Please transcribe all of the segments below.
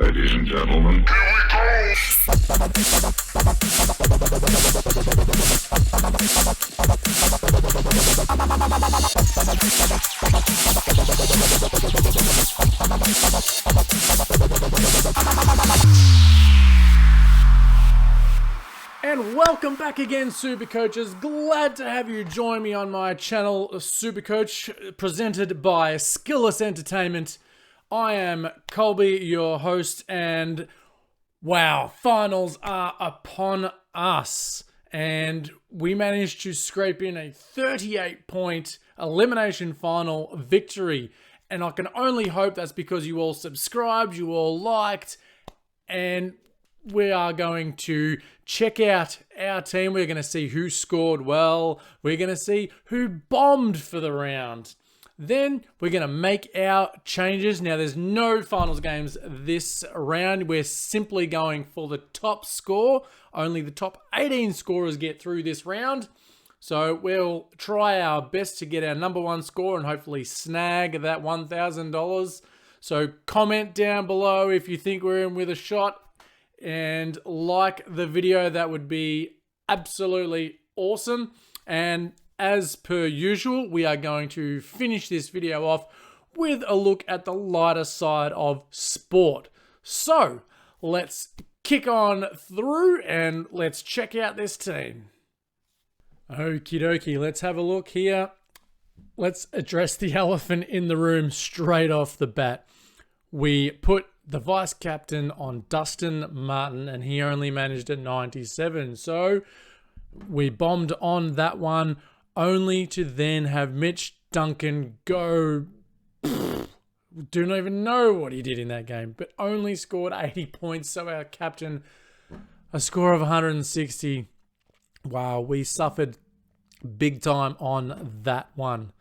Ladies and gentlemen, here And welcome back again, Supercoaches. Glad to have you join me on my channel, Supercoach, presented by Skillless Entertainment. I am Culby, your host, and wow, finals are upon us. And we managed to scrape in a 38-point elimination final victory. And I can only hope that's because you all subscribed, you all liked, and we are going to check out our team. We're going to see who scored well. We're going to see who bombed for the round. Then we're going to make our changes. Now, there's no finals games this round. We're simply going for the top score. Only the top 18 scorers get through this round. So we'll try our best to get our number one score and hopefully snag that $1,000. So comment down below if you think we're in with a shot. And like the video, that would be absolutely awesome. And as per usual, we are going to finish this video off with a look at the lighter side of sport. So let's kick on through and let's check out this team. Okie dokie, let's have a look here. Let's address the elephant in the room straight off the bat. We put the vice captain on Dustin Martin, and he only managed at 97. So we bombed on that one, only to then have Mitch Duncan go. Do not even know what he did in that game, but only scored 80 points. So our captain, a score of 160. Wow, we suffered big time on that one.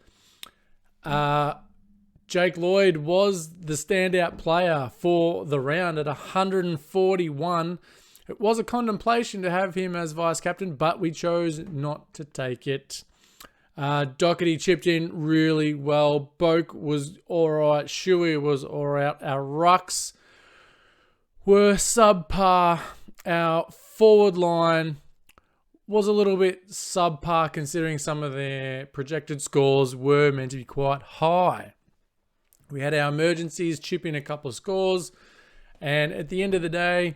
Jake Lloyd was the standout player for the round at 141. It was a contemplation to have him as vice captain, but we chose not to take it. Doherty chipped in really well. Boak was all right. Shuey was all right. Our rucks were subpar. Our forward line was a little bit subpar considering some of their projected scores were meant to be quite high. We had our emergencies chip in a couple of scores, and at the end of the day,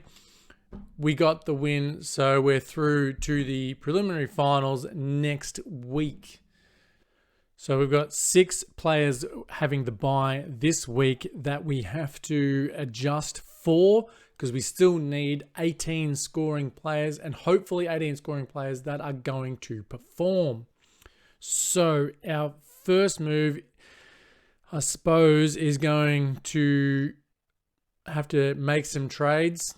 we got the win. So we're through to the preliminary finals next week. So we've got 6 players having the bye this week that we have to adjust for, because we still need 18 scoring players, and hopefully 18 scoring players that are going to perform. So our first move, I suppose, is going to have to make some trades.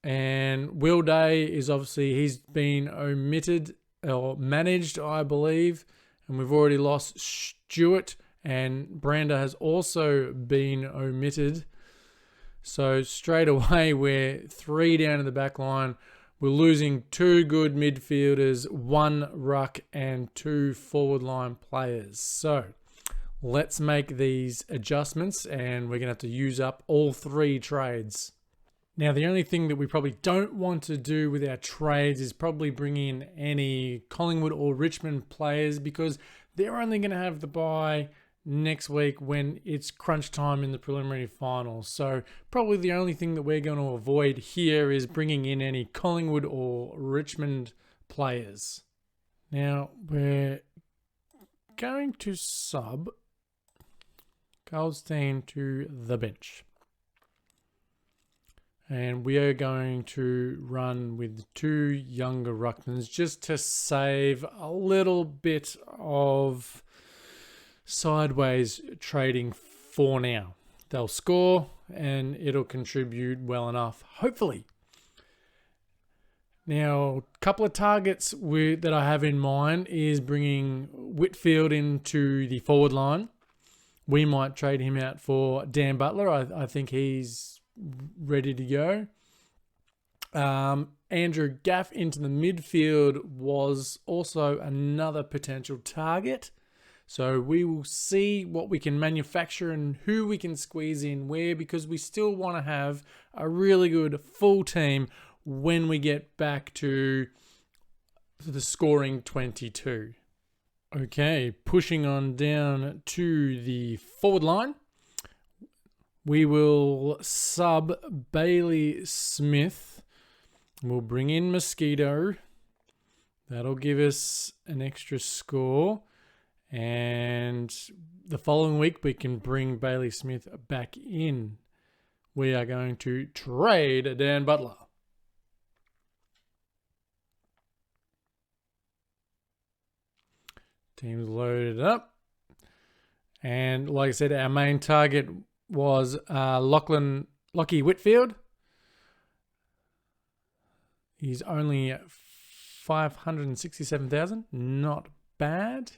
And Will Day is obviously, he's been omitted or managed, I believe. And we've already lost Stewart, and Brander has also been omitted. So straight away, we're 3 down in the back line. We're losing 2 good midfielders, 1 ruck, and 2 forward line players. So let's make these adjustments, and we're going to have to use up all 3 trades. Now, the only thing that we probably don't want to do with our trades is probably bring in any Collingwood or Richmond players, because they're only going to have the bye next week when it's crunch time in the preliminary finals. So probably the only thing that we're going to avoid here is bringing in any Collingwood or Richmond players. Now, we're going to sub Goldstein to the bench. And we are going to run with 2 younger ruckmans just to save a little bit of sideways trading for now. They'll score and it'll contribute well enough, hopefully. Now, a couple of targets that I have in mind is bringing Whitfield into the forward line. We might trade him out for Dan Butler. I think he's ready to go. Andrew Gaff into the midfield was also another potential target. So we will see what we can manufacture and who we can squeeze in where, because we still want to have a really good full team when we get back to the scoring 22. Okay, pushing on down to the forward line. We will sub Bailey Smith. We'll bring in Mosquito. That'll give us an extra score. And the following week, we can bring Bailey Smith back in. We are going to trade Dan Butler. Team's loaded up. And like I said, our main target was Lockie Whitfield. He's only 567,000. Not bad.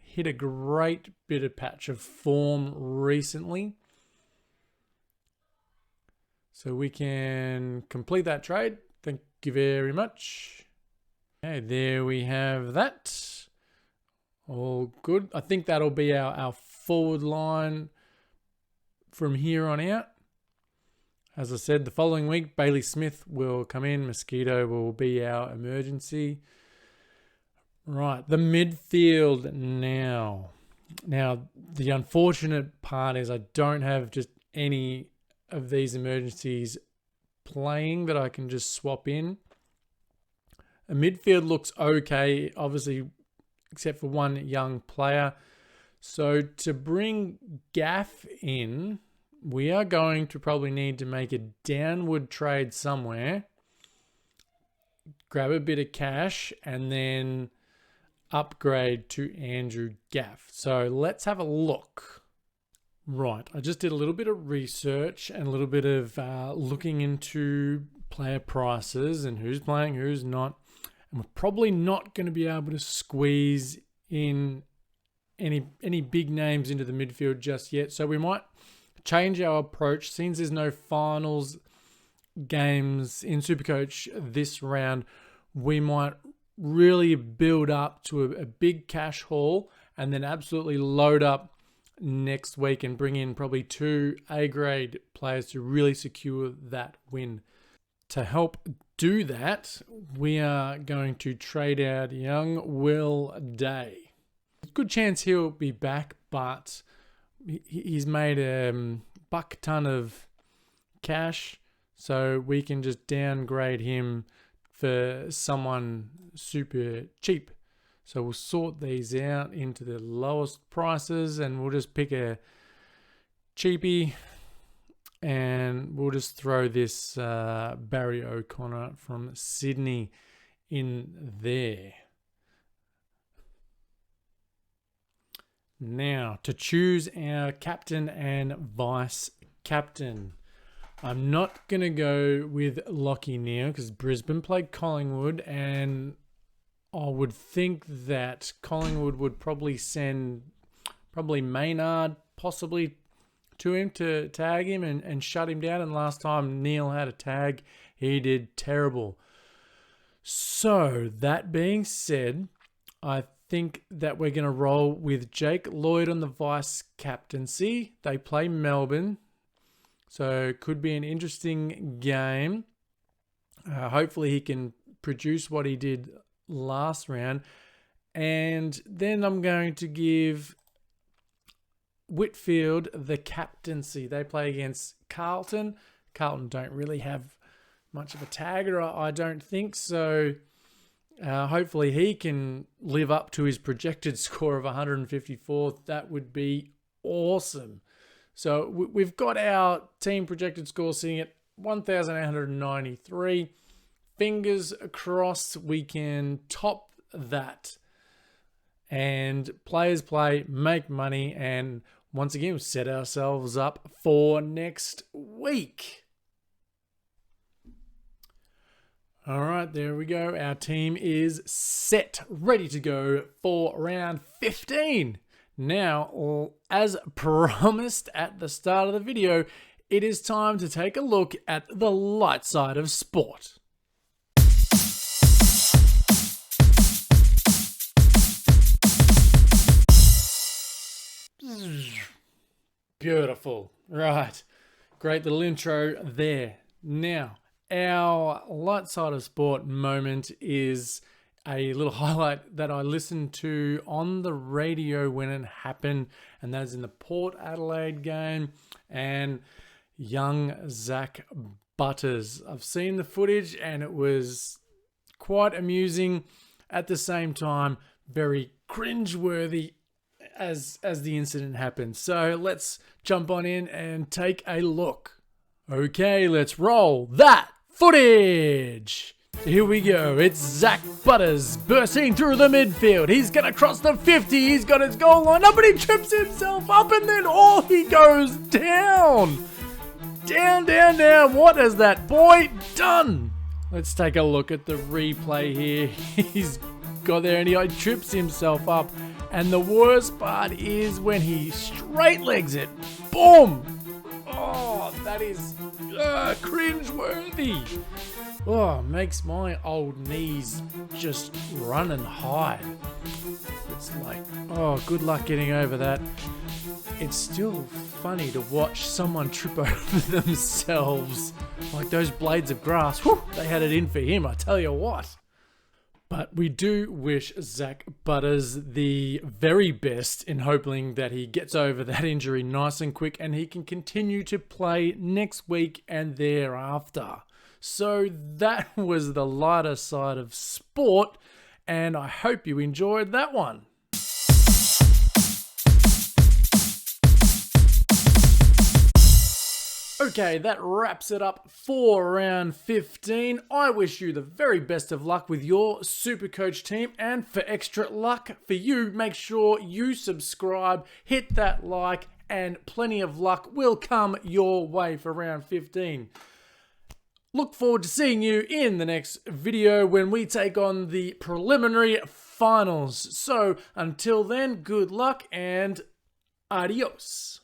Hit a great bit of patch of form recently. So we can complete that trade. Thank you very much. Okay, there we have that. All good. I think that'll be our forward line from here on out. As I said, the following week, Bailey Smith will come in. Mosquito will be our emergency. Right, the midfield now. Now, the unfortunate part is I don't have just any of these emergencies playing that I can just swap in. A midfield looks okay, obviously, except for one young player. So to bring Gaff in, we are going to probably need to make a downward trade somewhere, grab a bit of cash, and then upgrade to Andrew Gaff. So let's have a look. Right, I just did a little bit of research and a little bit of looking into player prices and who's playing, who's not. And we're probably not going to be able to squeeze in any big names into the midfield just yet. So we might change our approach. Since there's no finals games in SuperCoach this round, we might really build up to a big cash haul and then absolutely load up next week and bring in probably 2 A-grade players to really secure that win. To help do that, we are going to trade out young Will Day. Good chance he'll be back, but he's made a buck ton of cash, so we can just downgrade him for someone super cheap. So we'll sort these out into the lowest prices and we'll just pick a cheapie and we'll just throw this Barry O'Connor from Sydney in there. Now, to choose our captain and vice captain. I'm not going to go with Lockie Neal because Brisbane played Collingwood, and I would think that Collingwood would probably send Maynard possibly to him to tag him and shut him down. And last time Neal had a tag, he did terrible. So that being said, I think that we're going to roll with Jake Lloyd on the vice captaincy. They play Melbourne. So it could be an interesting game. Hopefully he can produce what he did last round. And then I'm going to give Whitfield the captaincy. They play against Carlton. Carlton don't really have much of a tagger, I don't think. So hopefully he can live up to his projected score of 154. That would be awesome. So we've got our team projected score sitting at 1,893. Fingers crossed we can top that. And players play, make money, and once again, we'll set ourselves up for next week. All right, there we go. Our team is set, ready to go for round 15. Now, as promised at the start of the video, it is time to take a look at the light side of sport. Beautiful. Right. Great little intro there. Now, our light side of sport moment is a little highlight that I listened to on the radio when it happened, and that is in the Port Adelaide game, and young Zach Butters. I've seen the footage and it was quite amusing. At the same time, very cringeworthy as the incident happened. So let's jump on in and take a look. Okay, let's roll that footage. Here we go. It's Zach Butters bursting through the midfield. He's going to cross the 50. He's got his goal line up and he trips himself up and then he goes down. Down. What has that boy done? Let's take a look at the replay here. He's got there and he trips himself up. And the worst part is when he straight legs it. Boom! Oh, that is cringe-worthy. Oh, makes my old knees just run and hide. It's like, oh, good luck getting over that. It's still funny to watch someone trip over themselves. Like those blades of grass, whew, they had it in for him, I tell you what. But we do wish Zach Butters the very best in hoping that he gets over that injury nice and quick and he can continue to play next week and thereafter. So that was the lighter side of sport, and I hope you enjoyed that one. Okay, that wraps it up for round 15. I wish you the very best of luck with your SuperCoach team, and for extra luck for you, make sure you subscribe, hit that like, and plenty of luck will come your way for round 15. Look forward to seeing you in the next video when we take on the preliminary finals. So until then, good luck and adios.